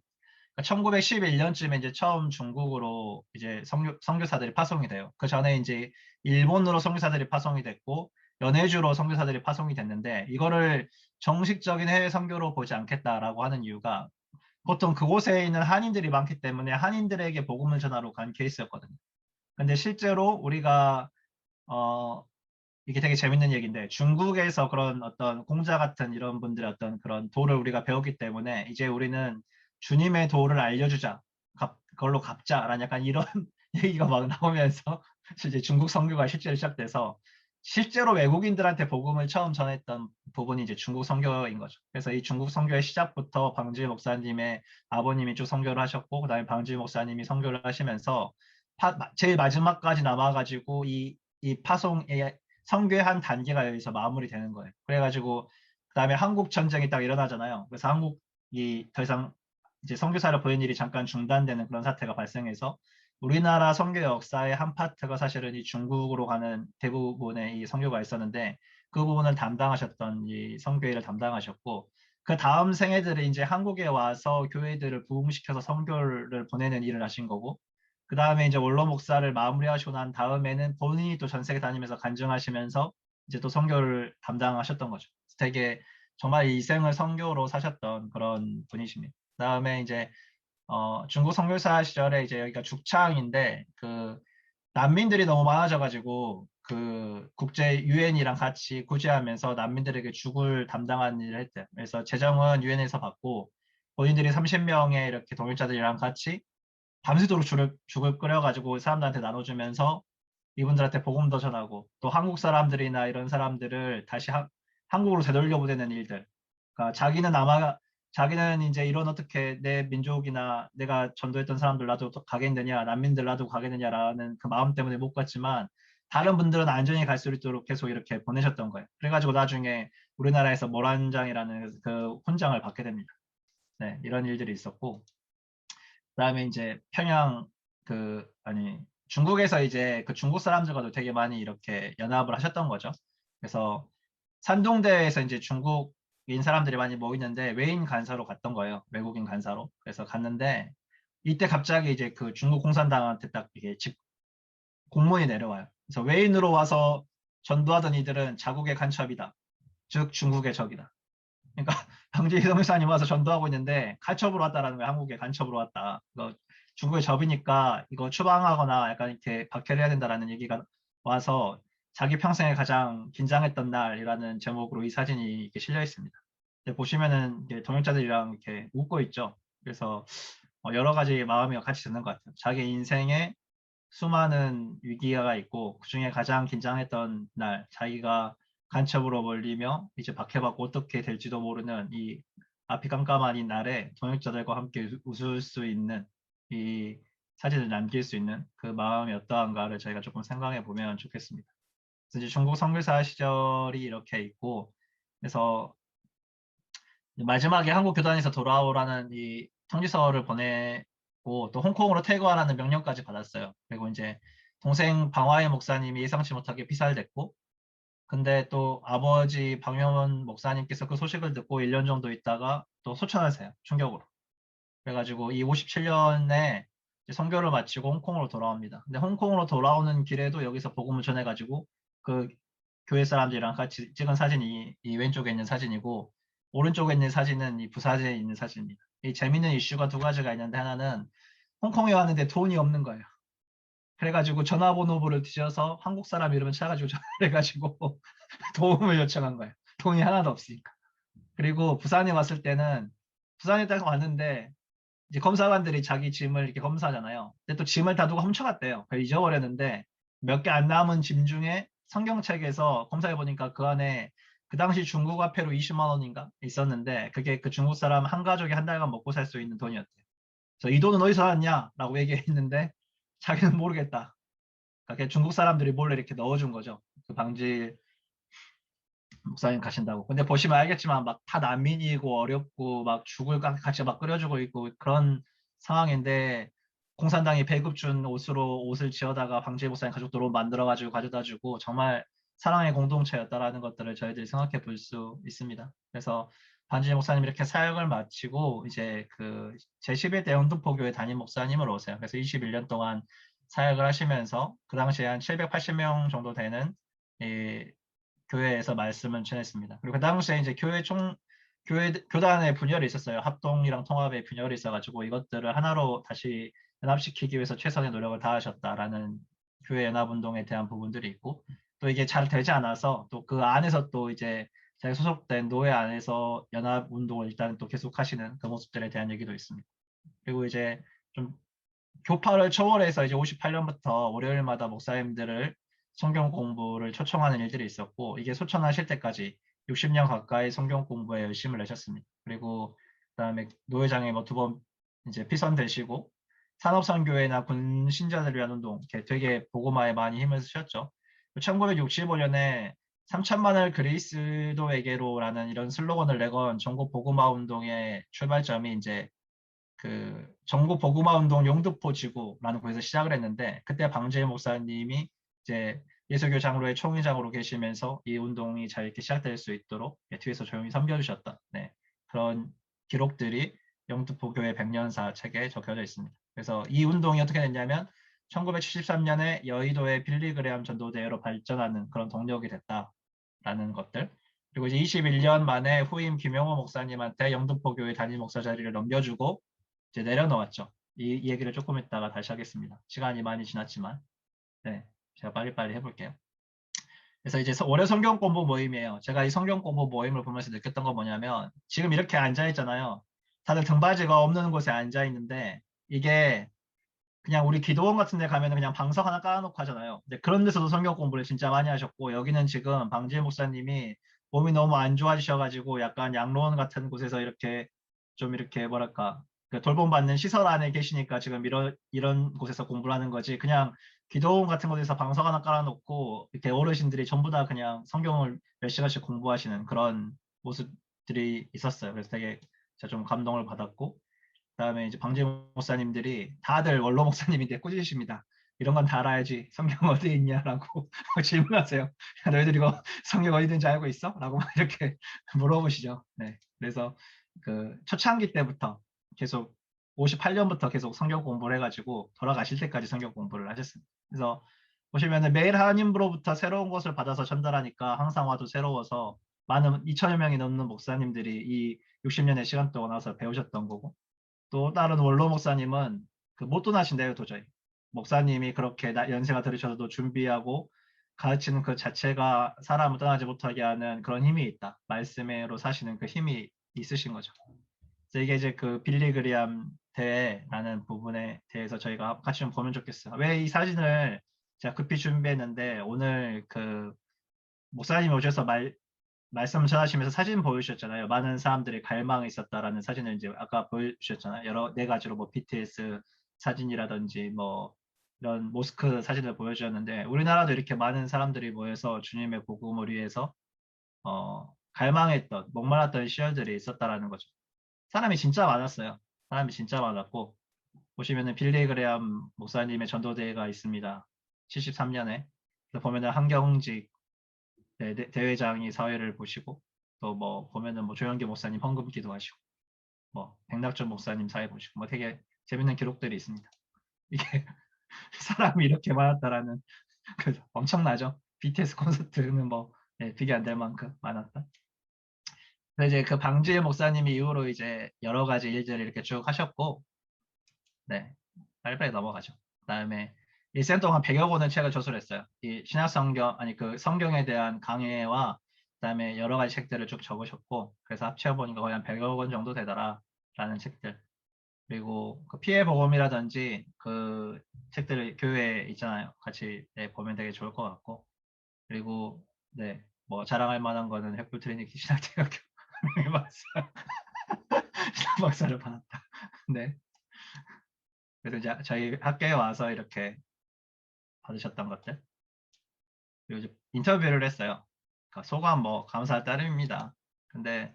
1911년쯤에 이제 처음 중국으로 이제 선교사들이 파송이 돼요. 그 전에 이제 일본으로 선교사들이 파송이 됐고 연해주로 선교사들이 파송이 됐는데 이거를 정식적인 해외 선교로 보지 않겠다라고 하는 이유가 보통 그곳에 있는 한인들이 많기 때문에 한인들에게 복음을 전하러 간 케이스였거든요. 근데 실제로 우리가 어 이게 되게 재밌는 얘기인데 중국에서 그런 어떤 공자 같은 이런 분들의 어떤 그런 도를 우리가 배웠기 때문에 이제 우리는 주님의 도를 알려주자, 그걸로 갚자라는 약간 이런 얘기가 막 나오면서 이제 중국 선교가 실제로 시작돼서 실제로 외국인들한테 복음을 처음 전했던 부분이 이제 중국 선교인 거죠. 그래서 이 중국 선교의 시작부터 방주희 목사님의 아버님이 쭉 선교를 하셨고 그다음에 방주희 목사님이 선교를 하시면서 제일 마지막까지 남아가지고 이 파송의 선교의 한 단계가 여기서 마무리되는 거예요. 그래가지고 그다음에 한국 전쟁이 딱 일어나잖아요. 그래서 한국이 더 이상 이제 선교사를 보낸 일이 잠깐 중단되는 그런 사태가 발생해서 우리나라 선교 역사의 한 파트가 사실은 이 중국으로 가는 대부분의 이 선교가 있었는데 그 부분을 담당하셨던 이 선교회를 담당하셨고 그 다음 생애들이 이제 한국에 와서 교회들을 부흥시켜서 선교를 보내는 일을 하신 거고 그 다음에 이제 원로 목사를 마무리하시고 난 다음에는 본인이 또 전 세계 다니면서 간증하시면서 이제 또 선교를 담당하셨던 거죠. 되게 정말 이 생을 선교로 사셨던 그런 분이십니다. 그 다음에 이제 중국 선교사 시절에 이제 여기가 죽창인데 그 난민들이 너무 많아져가지고 그 국제 유엔이랑 같이 구제하면서 난민들에게 죽을 담당하는 일을 했대요. 그래서 재정은 유엔에서 받고 본인들이 30명의 이렇게 동역자들이랑 같이 밤새도록 죽을 끓여가지고 사람들한테 나눠주면서 이분들한테 복음도 전하고 또 한국 사람들이나 이런 사람들을 다시 한국으로 되돌려보내는 일들. 그러니까 자기는 이제 이런 어떻게 내 민족이나 내가 전도했던 사람들 놔두고 가겠느냐, 난민들 놔두고 가겠느냐라는 그 마음 때문에 못 갔지만 다른 분들은 안전히 갈 수 있도록 계속 이렇게 보내셨던 거예요. 그래가지고 나중에 우리나라에서 모란장이라는 그 훈장을 받게 됩니다. 네, 이런 일들이 있었고. 그다음에 이제 평양 중국에서 이제 그 중국 사람들과도 되게 많이 이렇게 연합을 하셨던 거죠. 그래서 산동대에서 이제 중국인 사람들이 많이 모이는데 외인 간사로 갔던 거예요. 외국인 간사로. 그래서 갔는데 이때 갑자기 이제 그 중국 공산당한테 딱 이게 공문이 내려와요. 그래서 외인으로 와서 전도하던 이들은 자국의 간첩이다. 즉 중국의 적이다. 그러니까 방지 성교사님 와서 전도하고 있는데 간첩으로 왔다라는 거야. 한국에 간첩으로 왔다. 이거 중국에 접이니까 이거 추방하거나 약간 이렇게 박해를 해야 된다라는 얘기가 와서 자기 평생에 가장 긴장했던 날이라는 제목으로 이 사진이 이렇게 실려 있습니다. 보시면은 이게 동역자들이랑 이렇게 웃고 있죠. 그래서 여러 가지 마음이 같이 드는 것 같아요. 자기 인생에 수많은 위기가 있고 그중에 가장 긴장했던 날, 자기가 간첩으로 몰리며 이제 박해받고 어떻게 될지도 모르는 이 앞이 깜깜한 이 날에 동역자들과 함께 웃을 수 있는 이 사진을 남길 수 있는 그 마음이 어떠한가를 저희가 조금 생각해 보면 좋겠습니다. 그래서 이제 중국 선교사 시절이 이렇게 있고, 그래서 마지막에 한국 교단에서 돌아오라는 이 통지서를 보내고 또 홍콩으로 퇴거하라는 명령까지 받았어요. 그리고 이제 동생 방화의 목사님이 예상치 못하게 피살됐고, 근데 또 아버지 방효원 목사님께서 그 소식을 듣고 1년 정도 있다가 또 소천하세요. 충격으로. 그래가지고 이 57년에 선교를 마치고 홍콩으로 돌아옵니다. 근데 홍콩으로 돌아오는 길에도 여기서 복음을 전해가지고 그 교회 사람들이랑 같이 찍은 사진이 이 왼쪽에 있는 사진이고, 오른쪽에 있는 사진은 이 부사제에 있는 사진입니다. 이 재밌는 이슈가 두 가지가 있는데, 하나는 홍콩에 왔는데 돈이 없는 거예요. 그래가지고 전화번호부를 뒤져서 한국 사람 이름을 찾아가지고 전화를 해가지고 도움을 요청한 거예요. 돈이 하나도 없으니까. 그리고 부산에 왔을 때는, 부산에 딱 왔는데 이제 검사관들이 자기 짐을 이렇게 검사하잖아요. 근데 또 짐을 다 누가 훔쳐갔대요. 그래서 잊어버렸는데 몇 개 안 남은 짐 중에 성경책에서 검사해 보니까 그 안에 그 당시 중국 화폐로 20만 원인가 있었는데, 그게 그 중국 사람 한 가족이 한 달간 먹고 살 수 있는 돈이었대요. 그래서 이 돈은 어디서 왔냐라고 얘기했는데 자기는 모르겠다. 그러니까 중국 사람들이 몰래 이렇게 넣어준 거죠. 그 방지 목사님 가신다고. 근데 보시면 알겠지만 막 다 난민이고 어렵고 막 죽을 같이 막 끓여주고 있고 그런 상황인데, 공산당이 배급 준 옷으로 옷을 지어다가 방지 목사님 가족들 옷 만들어가지고 가져다주고, 정말 사랑의 공동체였다라는 것들을 저희들이 생각해 볼 수 있습니다. 그래서 반지 목사님 이렇게 사역을 마치고 이제 그 제11대 영등포교회 담임 목사님으로 오세요. 그래서 21년 동안 사역을 하시면서 그 당시에 한 780명 정도 되는 이 교회에서 말씀을 전했습니다. 그리고 그 당시에 이제 교단의 분열이 있었어요. 합동이랑 통합의 분열이 있어가지고 이것들을 하나로 다시 연합시키기 위해서 최선의 노력을 다하셨다라는 교회 연합운동에 대한 부분들이 있고, 또 이게 잘 되지 않아서 또 그 안에서 또 이제 자기 소속된 노예 안에서 연합운동을 일단 또 계속하시는 그 모습들에 대한 얘기도 있습니다. 그리고 이제 좀 교파를 초월해서 이제 58년부터 월요일마다 목사님들을 성경 공부를 초청하는 일들이 있었고, 이게 소천하실 때까지 60년 가까이 성경 공부에 열심을 내셨습니다. 그리고 그다음에 노회장에 뭐 두 번 이제 피선되시고, 산업선교회나 군 신자들을 위한 운동, 이렇게 되게 복음화에 많이 힘을 쓰셨죠. 1965년에 3천만을 그리스도에게로라는 이런 슬로건을 내건 전국 복음화 운동의 출발점이 이제 그 전국 복음화 운동 영등포 지구라는 곳에서 시작을 했는데, 그때 방재일 목사님이 이제 예수교 장로의 총회장으로 계시면서 이 운동이 잘 이렇게 시작될 수 있도록 뒤에서 조용히 섬겨주셨다. 네, 그런 기록들이 영등포 교회 100년사 책에 적혀져 있습니다. 그래서 이 운동이 어떻게 됐냐면 1973년에 여의도의 빌리그레암 전도대회로 발전하는 그런 동력이 됐다라는 것들. 그리고 이제 21년 만에 후임 김영호 목사님한테 영등포 교회 담임 목사 자리를 넘겨주고 이제 내려놓았죠. 이 얘기를 조금 있다가 다시 하겠습니다. 시간이 많이 지났지만, 네, 제가 빨리빨리 해볼게요. 그래서 이제 월요 성경 공부 모임이에요. 제가 이 성경 공부 모임을 보면서 느꼈던 건 뭐냐면, 지금 이렇게 앉아 있잖아요. 다들 등받이가 없는 곳에 앉아 있는데, 이게 그냥 우리 기도원 같은 데 가면 그냥 방석 하나 깔아놓고 하잖아요. 근데 그런 데서도 성경 공부를 진짜 많이 하셨고, 여기는 지금 방지일 목사님이 몸이 너무 안 좋아지셔가지고 약간 양로원 같은 곳에서 이렇게 좀 이렇게 뭐랄까 그 돌봄받는 시설 안에 계시니까 지금 이런 곳에서 공부를 하는 거지, 그냥 기도원 같은 곳에서 방석 하나 깔아놓고 이렇게 어르신들이 전부 다 그냥 성경을 몇 시간씩 공부하시는 그런 모습들이 있었어요. 그래서 되게 제가 좀 감동을 받았고, 그다음에 이제 방지 목사님들이 다들 원로 목사님인데 꾸짖으십니다. 이런 건 다 알아야지 성경 어디에 있냐라고 질문하세요. 너희들 이거 성경 어디 있는지 알고 있어? 라고 막 이렇게 물어보시죠. 네, 그래서 그 초창기 때부터 계속 58년부터 계속 성경 공부를 해가지고 돌아가실 때까지 성경 공부를 하셨습니다. 그래서 보시면은 매일 하나님으로부터 새로운 것을 받아서 전달하니까 항상 와도 새로워서 많은 2천여 명이 넘는 목사님들이 이 60년의 시간 동안 와서 배우셨던 거고, 또 다른 원로 목사님은 그 못 떠나신대요, 도저히. 목사님이 그렇게 연세가 들으셔도 준비하고 가르치는 그 자체가 사람을 떠나지 못하게 하는 그런 힘이 있다. 말씀으로 사시는 그 힘이 있으신 거죠. 그래서 이게 이제 그 빌리그리암 대회라는 부분에 대해서 저희가 같이 좀 보면 좋겠어요. 왜 이 사진을 제가 급히 준비했는데, 오늘 그 목사님이 오셔서 말씀 전하시면서 사진 보여주셨잖아요. 많은 사람들이 갈망이 있었다라는 사진을 이제 아까 보여주셨잖아요. 여러 네 가지로 뭐 BTS 사진이라든지 뭐 이런 모스크 사진을 보여주셨는데, 우리나라도 이렇게 많은 사람들이 모여서 주님의 복음을 위해서 갈망했던 목말랐던 시절들이 있었다라는 거죠. 사람이 진짜 많았어요. 사람이 진짜 많았고, 보시면은 빌리 그레암 목사님의 전도대회가 있습니다. 73년에 보면은 한경직 대회장이 사회를 보시고, 또 뭐 보면은 뭐 조영기 목사님 헌금 기도하시고, 뭐 백낙준 목사님 사회 보시고 뭐 되게 재밌는 기록들이 있습니다. 이게 사람이 이렇게 많았다라는 그 엄청나죠. BTS 콘서트는 뭐 비교 안 될 만큼 많았다. 그래서 이제 그 방주일 목사님이 이후로 이제 여러 가지 일들을 이렇게 쭉 하셨고, 네, 빨리빨리 넘어가죠. 그다음에 일생 동안 100여 권의 책을 저술했어요. 이 신약 성경 아니 그 성경에 대한 강해와 그다음에 여러 가지 책들을 쭉 적으셨고, 그래서 합쳐 보니까 거의 한 100여 권 정도 되더라라는 책들. 그리고 그 피해 보험이라든지 그 책들을 교회에 있잖아요. 같이 보면 되게 좋을 것 같고, 그리고 네, 뭐 자랑할 만한 거는 햇불 트리니티 신학대학교 박사 신학 박사를 받았다. 네. 그래서 이제 저희 학교에 와서 이렇게 받으셨던 것들. 그리고 이제 인터뷰를 했어요. 그러니까 소감 뭐 감사할 따름입니다. 근데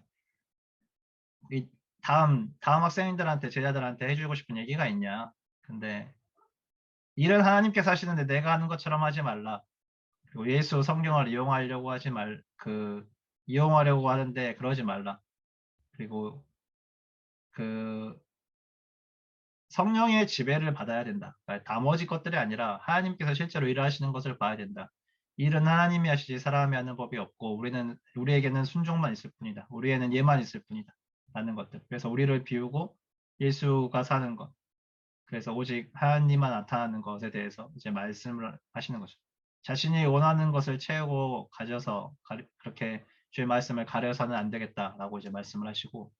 이 다음 학생들한테 제자들한테 해주고 싶은 얘기가 있냐? 근데 일은 하나님께서 하시는데 내가 하는 것처럼 하지 말라. 그리고 예수 성경을 이용하려고 하지 이용하려고 하는데 그러지 말라. 그리고 그 성령의 지배를 받아야 된다. 그러니까 나머지 것들이 아니라 하나님께서 실제로 일하시는 것을 봐야 된다. 일은 하나님이 하시지 사람이 하는 법이 없고 우리에게는 순종만 있을 뿐이다. 우리에는 예만 있을 뿐이다. 라는 것들. 그래서 우리를 비우고 예수가 사는 것. 그래서 오직 하나님만 나타나는 것에 대해서 이제 말씀을 하시는 거죠. 자신이 원하는 것을 채우고 가져서 그렇게 주의 말씀을 가려서는 안 되겠다라고 이제 말씀을 하시고,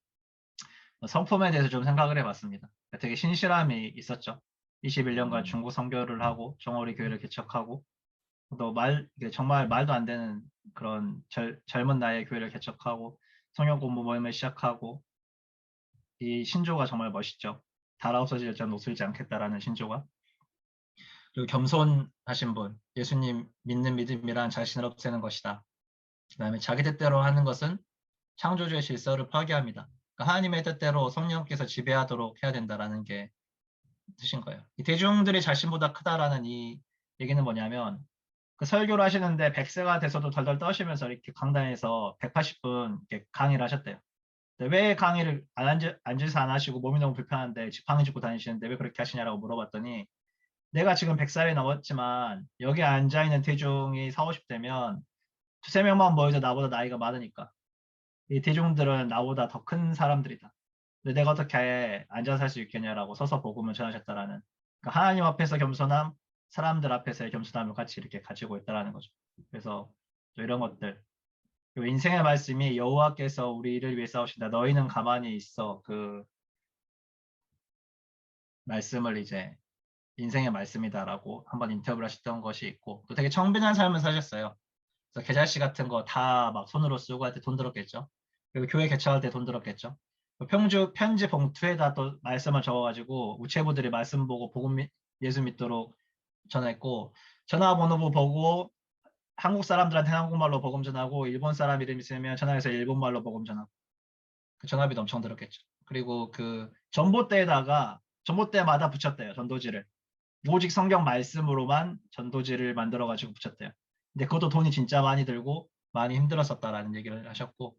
성품에 대해서 좀 생각을 해봤습니다. 되게 신실함이 있었죠. 21년간 중국 선교를 하고 정어리 교회를 개척하고 또 정말 말도 안 되는 그런 젊은 나이에 교회를 개척하고 성경 공부 모임을 시작하고, 이 신조가 정말 멋있죠. 달아 없어질 자 녹슬지 않겠다라는 신조가. 그리고 겸손하신 분, 예수님 믿는 믿음이란 자신을 없애는 것이다. 그 다음에 자기 뜻대로 하는 것은 창조주의 질서를 파괴합니다. 그러니까 하나님의 뜻대로 성령께서 지배하도록 해야 된다라는 게 뜻인 거예요. 이 대중들이 자신보다 크다라는 이 얘기는 뭐냐면, 그 설교를 하시는데 100세가 돼서도 덜덜 떠시면서 이렇게 강단에서 180분 이렇게 강의를 하셨대요. 왜 강의를 앉아서 안 하시고 몸이 너무 불편한데 지팡이 짚고 다니시는데 왜 그렇게 하시냐라고 물어봤더니, 내가 지금 100살이 넘었지만 여기 앉아있는 대중이 4, 50대면 두세 명만 모여도 나보다 나이가 많으니까 이 대중들은 나보다 더 큰 사람들이다. 근데 내가 어떻게 앉아서 살 수 있겠냐라고 서서 복음을 전하셨다라는, 그러니까 하나님 앞에서 겸손함, 사람들 앞에서의 겸손함을 같이 이렇게 가지고 있다라는 거죠. 그래서 또 이런 것들, 인생의 말씀이 여호와께서 우리를 위해 싸우신다. 너희는 가만히 있어. 그 말씀을 이제 인생의 말씀이다라고 한번 인터뷰를 하셨던 것이 있고, 또 되게 청빈한 삶을 사셨어요. 그래서 계좌시 같은 거 다 막 손으로 쓰고 할 때 돈 들었겠죠. 그리고 교회 개척할 때 돈 들었겠죠. 편지 봉투에다 또 말씀을 적어가지고 우체부들이 말씀 보고 예수 믿도록 전했고, 전화번호부 보고 한국 사람들한테 한국말로 복음 전하고 일본 사람 이름 있으면 전화해서 일본말로 복음 전하고, 그 전화비도 엄청 들었겠죠. 그리고 그 전봇대마다 붙였대요, 전도지를. 오직 성경 말씀으로만 전도지를 만들어가지고 붙였대요. 근데 그것도 돈이 진짜 많이 들고 많이 힘들었었다라는 얘기를 하셨고,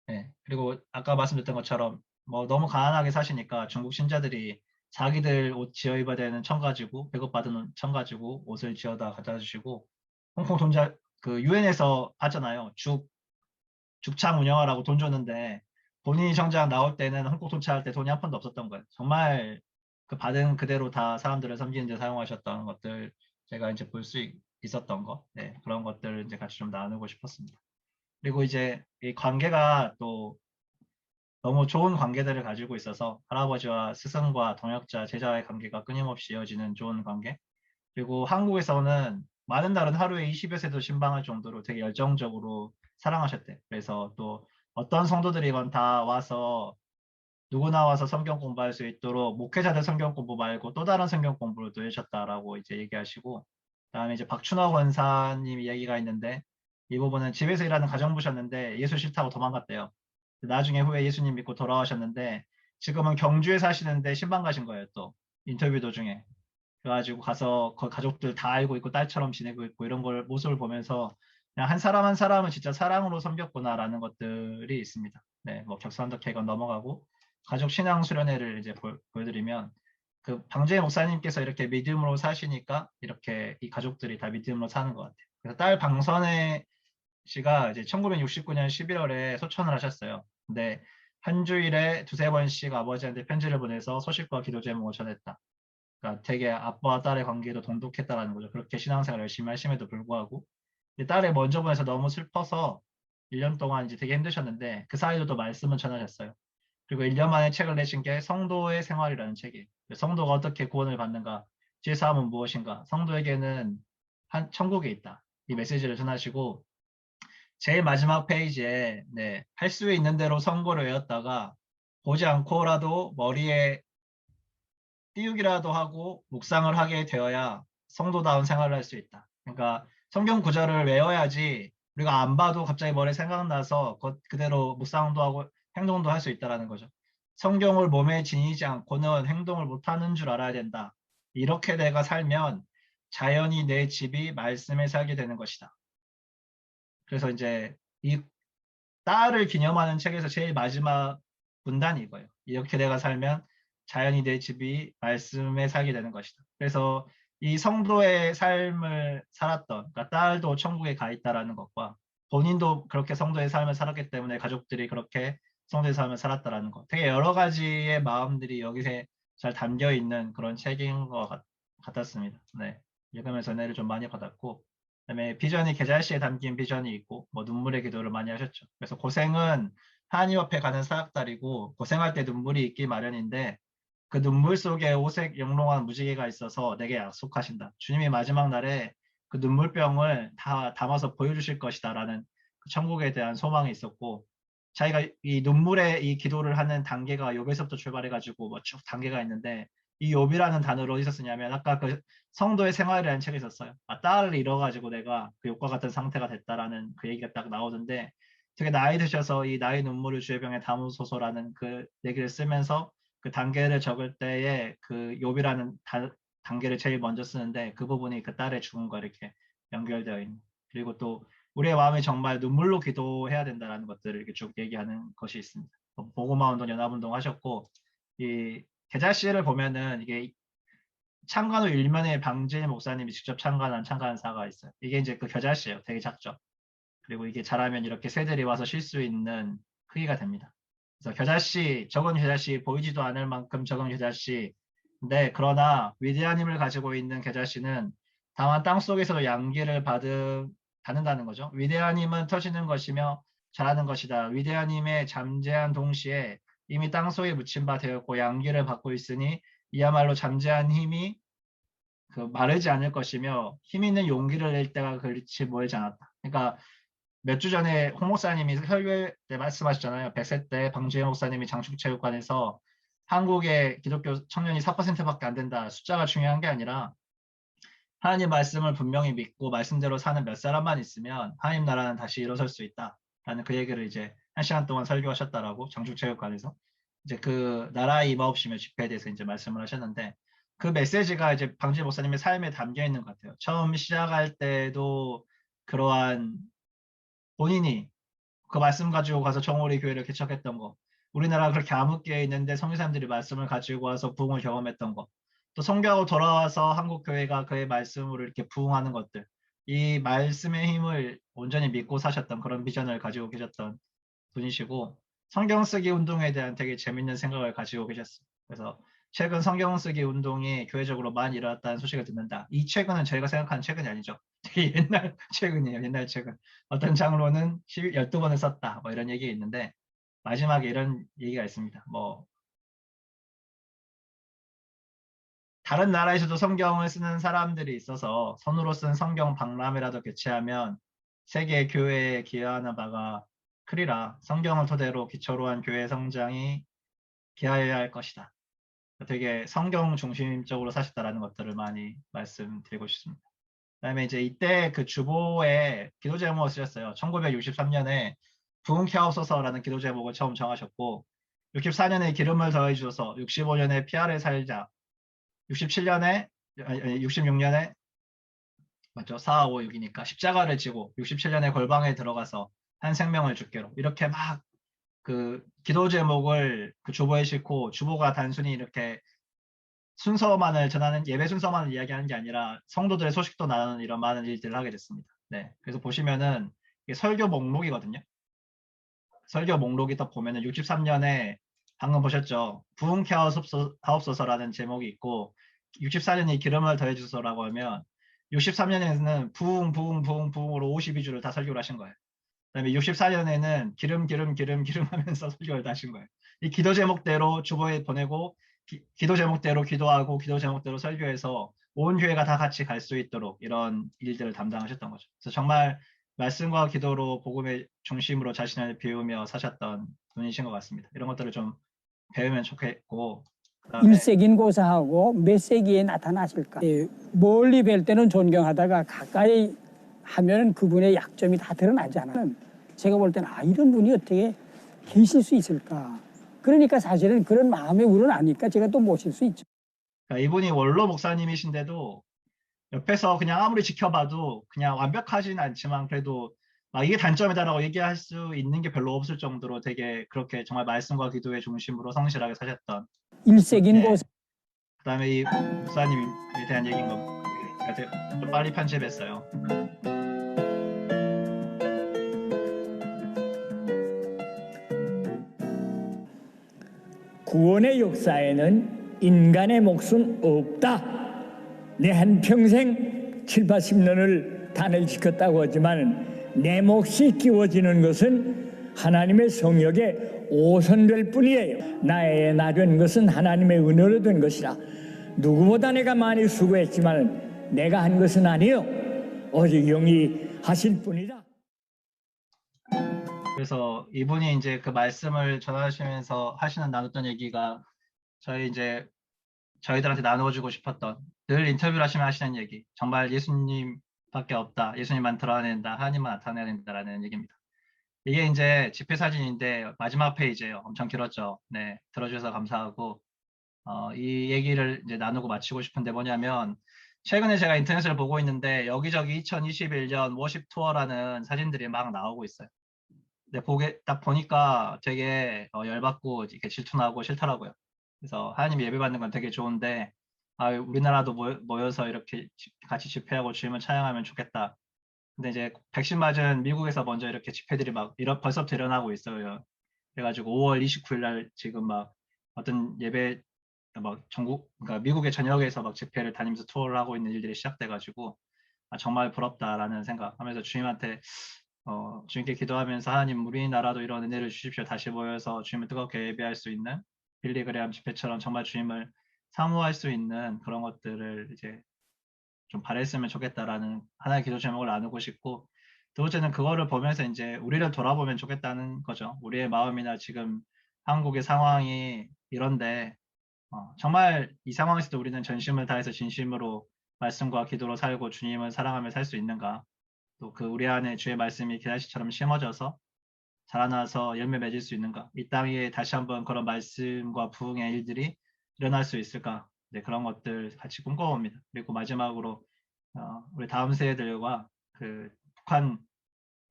네. 그리고 아까 말씀드렸던 것처럼 뭐 너무 가난하게 사시니까 중국 신자들이 자기들 옷 지어 입어야 되는 천 가지고 배급받은 천 가지고 옷을 지어다 갖다 주시고, 홍콩 그 유엔에서 봤잖아요. 죽창 운영하라고 돈 줬는데 본인이 정작 나올 때는 홍콩 통치할 때 돈이 한 푼도 없었던 거예요. 정말 그 받은 그대로 다 사람들을 섬기는 데 사용하셨던 것들, 제가 이제 볼 수 있었던 거, 네, 그런 것들을 이제 같이 좀 나누고 싶었습니다. 그리고 이제 이 관계가 또 너무 좋은 관계들을 가지고 있어서 할아버지와 스승과 동역자, 제자의 관계가 끊임없이 이어지는 좋은 관계. 그리고 한국에서는 많은 날은 하루에 20여 세도 신방할 정도로 되게 열정적으로 사랑하셨대. 그래서 또 어떤 성도들이건 다 와서 누구나 와서 성경 공부할 수 있도록 목회자들 성경 공부 말고 또 다른 성경 공부를 또 해주셨다라고 이제 얘기하시고, 그다음에 이제 박춘호 권사님 이야기가 있는데, 이 부분은 집에서 일하는 가정부셨는데 예수 싫다고 도망갔대요. 나중에 후에 예수님 믿고 돌아오셨는데 지금은 경주에 사시는데 신방 가신 거예요. 또 인터뷰 도중에. 그래가지고 가서 그 가족들 다 알고 있고 딸처럼 지내고 있고 이런 걸 모습을 보면서 그냥 한 사람 한 사람은 진짜 사랑으로 섬겼구나라는 것들이 있습니다. 네, 뭐 격선덕회건 넘어가고, 가족 신앙 수련회를 이제 보여드리면 그 방주혜 목사님께서 이렇게 믿음으로 사시니까 이렇게 이 가족들이 다 믿음으로 사는 것 같아요. 그래서 딸 방선혜 씨가 이제 1969년 11월에 소천을 하셨어요. 근데 한 주일에 두세 번씩 아버지한테 편지를 보내서 소식과 기도 제목을 전했다. 그러니까 되게 아빠와 딸의 관계도 돈독했다라는 거죠. 그렇게 신앙생활 열심히 하심에도 불구하고. 근데 딸이 먼저 보내서 너무 슬퍼서 1년 동안 이제 되게 힘드셨는데 그 사이에도 말씀을 전하셨어요. 그리고 1년 만에 책을 내신 게 성도의 생활이라는 책이에요. 성도가 어떻게 구원을 받는가, 죄사함은 무엇인가, 성도에게는 한 천국에 있다. 이 메시지를 전하시고 제일 마지막 페이지에 네, 할 수 있는 대로 선고를 외웠다가 보지 않고라도 머리에 띄우기라도 하고 묵상을 하게 되어야 성도다운 생활을 할 수 있다. 그러니까 성경 구절을 외워야지 우리가 안 봐도 갑자기 머리에 생각나서 그대로 묵상도 하고 행동도 할 수 있다는 거죠. 성경을 몸에 지니지 않고는 행동을 못하는 줄 알아야 된다. 이렇게 내가 살면 자연히 내 집이 말씀에 살게 되는 것이다. 그래서 이제 이 딸을 기념하는 책에서 제일 마지막 문단이 이거예요. 이렇게 내가 살면 자연히 내 집이 말씀에 살게 되는 것이다. 그래서 이 성도의 삶을 살았던, 그러니까 딸도 천국에 가 있다라는 것과 본인도 그렇게 성도의 삶을 살았기 때문에 가족들이 그렇게 성도의 삶을 살았다라는 것. 되게 여러 가지의 마음들이 여기서 잘 담겨 있는 그런 책인 것 같았습니다. 네. 읽으면서 은혜를 좀 많이 받았고, 그다음에 비전이 계절시에 담긴 비전이 있고 뭐 눈물의 기도를 많이 하셨죠. 그래서 고생은 하나님 옆에 가는 사역달이고 고생할 때 눈물이 있기 마련인데 그 눈물 속에 오색 영롱한 무지개가 있어서 내게 약속하신다. 주님이 마지막 날에 그 눈물병을 다 담아서 보여주실 것이다라는 그 천국에 대한 소망이 있었고 자기가 이 눈물의 이 기도를 하는 단계가 욥에서부터 출발해가지고 뭐 쭉 단계가 있는데 이 욥이라는 단어를 어디서 쓰냐면 아까 그 성도의 생활이라는 책이 있었어요. 딸을 잃어가지고 내가 그 욕과 같은 상태가 됐다라는 그 얘기가 딱 나오던데 되게 나이 드셔서 이 나의 눈물을 주의 병에 담으소서라는 그 얘기를 쓰면서 그 단계를 적을 때에 그 욥이라는 단계를 제일 먼저 쓰는데 그 부분이 그 딸의 죽음과 이렇게 연결되어 있는. 그리고 또 우리의 마음이 정말 눈물로 기도해야 된다라는 것들을 이렇게 쭉 얘기하는 것이 있습니다. 보고마운동 연합운동 하셨고 이 계자씨를 보면은 이게 창간 후 일면에 방진 목사님이 직접 참관한 창간사가 있어요. 이게 이제 그 겨자씨예요. 되게 작죠. 그리고 이게 자라면 이렇게 새들이 와서 쉴 수 있는 크기가 됩니다. 그래서 겨자씨, 적은 겨자씨, 보이지도 않을 만큼 적은 겨자씨. 네, 그러나 위대한 힘을 가지고 있는 겨자씨는 다만 땅 속에서도 양기를 받는다는 거죠. 위대한 힘은 터지는 것이며 자라는 것이다. 위대한 힘의 잠재한 동시에 이미 땅 속에 묻힌 바 되었고 양기를 받고 있으니 이야말로 잠재한 힘이 그 마르지 않을 것이며 힘 있는 용기를 낼 때가 그렇지 멀지 않았다. 그러니까 몇 주 전에 홍 목사님이 설교 때 말씀하셨잖아요. 100세 때 방주혜 목사님이 장축체육관에서 한국의 기독교 청년이 4%밖에 안 된다. 숫자가 중요한 게 아니라 하나님 말씀을 분명히 믿고 말씀대로 사는 몇 사람만 있으면 하나님 나라는 다시 일어설 수 있다. 라는 그 얘기를 이제 1시간 동안 설교하셨다라고 장축체육관에서 이제 그 나라의 임하옵시며 집회에 대해서 이제 말씀을 하셨는데 그 메시지가 이제 방주혜 목사님의 삶에 담겨 있는 것 같아요. 처음 시작할 때도 그러한 본인이 그 말씀 가지고 가서 정오리 교회를 개척했던 거, 우리나라가 그렇게 암흑기에 있는데 성교사님들이 말씀을 가지고 와서 부흥을 경험했던 거, 또 성교하고 돌아와서 한국 교회가 그의 말씀으로 이렇게 부흥하는 것들, 이 말씀의 힘을 온전히 믿고 사셨던 그런 비전을 가지고 계셨던 분이시고 성경 쓰기 운동에 대한 되게 재밌는 생각을 가지고 계셨어요. 그래서 최근 성경 쓰기 운동이 교회적으로 많이 일어났다는 소식을 듣는다. 이 최근은 저희가 생각하는 최근이 아니죠. 되게 옛날 최근이에요. 옛날 최근. 어떤 장로는 12번을 썼다. 뭐 이런 얘기 있는데 마지막에 이런 얘기가 있습니다. 뭐 다른 나라에서도 성경을 쓰는 사람들이 있어서 손으로 쓴 성경 박람회라도 개최하면 세계 교회에 기여하는 바가 크리라. 성경을 토대로 기초로 한 교회 성장이 기하여야 할 것이다. 되게 성경 중심적으로 사셨다라는 것들을 많이 말씀드리고 싶습니다. 그다음에 이제 이때 그 주보에 기도 제목을 쓰셨어요. 1963년에 부흥케 하옵소서라는 기도 제목을 처음 정하셨고 64년에 기름을 더해 주셔서 65년에 피아를 살자 67년에 66년에 맞죠? 4, 5, 6이니까 십자가를 지고 67년에 골방에 들어가서 한 생명을 주께로 이렇게 막 그 기도 제목을 그 주보에 싣고 주보가 단순히 이렇게 순서만을 전하는 예배 순서만을 이야기하는 게 아니라 성도들의 소식도 나누는 이런 많은 일들을 하게 됐습니다. 네, 그래서 보시면은 이게 설교 목록이거든요. 설교 목록이 딱 보면은 63년에 방금 보셨죠? 부흥케 하옵소서라는 제목이 있고 64년이 기름을 더해 주소서라고 하면 63년에는 부흥으로 52주를 다 설교를 하신 거예요. 그다음에 64년에는 기름 하면서 설교를 다 하신 거예요. 이 기도 제목대로 주보에 보내고 기도 제목대로 기도하고 기도 제목대로 설교해서 온 교회가 다 같이 갈 수 있도록 이런 일들을 담당하셨던 거죠. 그래서 정말 말씀과 기도로 복음의 중심으로 자신을 비우며 사셨던 분이신 것 같습니다. 이런 것들을 좀 배우면 좋겠고, 그다음에 1세기인 고사하고 몇 세기에 나타나실까. 멀리 뵐 때는 존경하다가 가까이 하면 그분의 약점이 다 드러나잖아요. 제가 볼 때는 이런 분이 어떻게 계실 수 있을까. 그러니까 사실은 그런 마음이 우러나니까 제가 또 모실 수 있죠. 그러니까 이분이 원로 목사님이신데도 옆에서 그냥 아무리 지켜봐도 그냥 완벽하진 않지만 그래도 막 이게 단점이다라고 얘기할 수 있는 게 별로 없을 정도로 되게 그렇게 정말 말씀과 기도의 중심으로 성실하게 사셨던 1세기인 네. 고사. 그다음에 이 목사님에 대한 얘기인 거 좀 빨리 편집했어요. 구원의 역사에는 인간의 몫은 없다. 내 한평생 7, 80년을 단을 지켰다고 하지만 내 몫이 끼워지는 것은 하나님의 성역에 오선될 뿐이에요. 나의 나된 것은 하나님의 은혜로 된 것이라. 누구보다 내가 많이 수고했지만 내가 한 것은 아니요 오직 영이 하실 뿐이다. 그래서 이분이 이제 그 말씀을 전하시면서 나눴던 얘기가 저희들한테 나누어주고 싶었던 늘 인터뷰를 하시는 얘기. 정말 예수님밖에 없다. 예수님만 드러낸다. 하나님만 나타내야 된다라는 얘기입니다. 이게 이제 집회 사진인데 마지막 페이지예요. 엄청 길었죠. 네, 들어주셔서 감사하고 이 얘기를 이제 나누고 마치고 싶은데 뭐냐면 최근에 제가 인터넷을 보고 있는데 여기저기 2021년 워십 투어라는 사진들이 막 나오고 있어요. 근데 딱 보니까 되게 열받고 이렇게 질투나고 싫더라고요. 그래서 하나님 예배 받는 건 되게 좋은데 우리나라도 모여서 이렇게 같이 집회하고 주님을 찬양하면 좋겠다. 근데 이제 백신 맞은 미국에서 먼저 이렇게 집회들이 막 벌써부터 일어나고 있어요. 그래가지고 5월 29일 날 지금 막 어떤 예배 막 그러니까 미국의 전역에서 막 집회를 다니면서 투어를 하고 있는 일들이 시작돼가지고 정말 부럽다라는 생각하면서 주님한테 주님께 기도하면서 하나님 우리나라도 이런 은혜를 주십시오. 다시 모여서 주님을 뜨겁게 예배할 수 있는 빌리그레암 집회처럼 정말 주님을 사모할 수 있는 그런 것들을 이제 좀 바랬으면 좋겠다라는 하나의 기도 제목을 나누고 싶고, 두 번째는 그거를 보면서 이제 우리를 돌아보면 좋겠다는 거죠. 우리의 마음이나 지금 한국의 상황이 이런데 정말 이 상황에서도 우리는 전심을 다해서 진심으로 말씀과 기도로 살고 주님을 사랑하며 살 수 있는가? 또 그 우리 안에 주의 말씀이 계달씨처럼 심어져서 자라나서 열매 맺을 수 있는가? 이 땅에 다시 한번 그런 말씀과 부흥의 일들이 일어날 수 있을까? 네, 그런 것들 같이 꿈꿔봅니다. 그리고 마지막으로 우리 다음 세대들과 그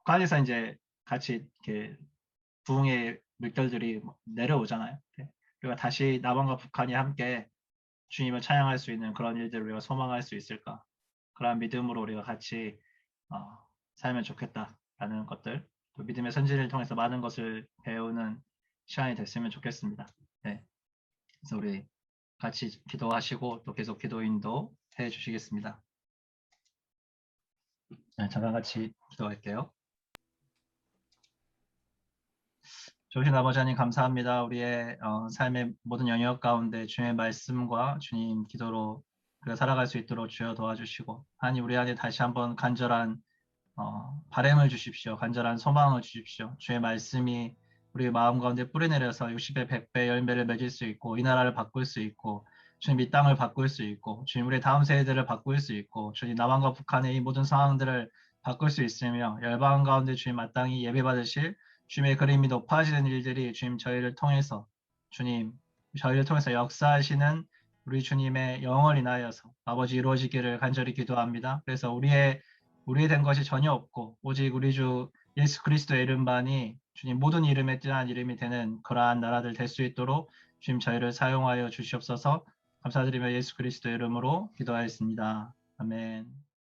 북한에서 이제 같이 이렇게 부흥의 물결들이 내려오잖아요. 우리가 다시 남한과 북한이 함께 주님을 찬양할 수 있는 그런 일들을 우리가 소망할 수 있을까? 그러한 믿음으로 우리가 같이 살면 좋겠다라는 것들, 또 믿음의 선지를 통해서 많은 것을 배우는 시간이 됐으면 좋겠습니다. 네, 그래서 우리 같이 기도하시고 또 계속 기도인도 해주시겠습니다. 네, 잠깐 같이 기도할게요. 좋으신 아버지 하나님 감사합니다. 우리의 삶의 모든 영역 가운데 주님의 말씀과 주님 기도로 우리가 살아갈 수 있도록 주여 도와주시고, 하나님 우리 안에 다시 한번 간절한 바람을 주십시오. 간절한 소망을 주십시오. 주의 말씀이 우리 마음 가운데 뿌리내려서 60배, 100배 열매를 맺을 수 있고 이 나라를 바꿀 수 있고 주님 이 땅을 바꿀 수 있고 주님 우리 다음 세대들을 바꿀 수 있고 주님 남한과 북한의 이 모든 상황들을 바꿀 수 있으며 열방 가운데 주님 마땅히 예배받으실 주님의 그림이 높아지는 일들이 주님 저희를 통해서 역사하시는 우리 주님의 영을 인하여서 아버지 이루어지기를 간절히 기도합니다. 그래서 우리의 된 것이 전혀 없고 오직 우리 주 예수 그리스도의 이름만이 주님 모든 이름에 뛰어난 이름이 되는 그러한 나라들 될 수 있도록 주님 저희를 사용하여 주시옵소서. 감사드리며 예수 그리스도의 이름으로 기도하였습니다. 아멘.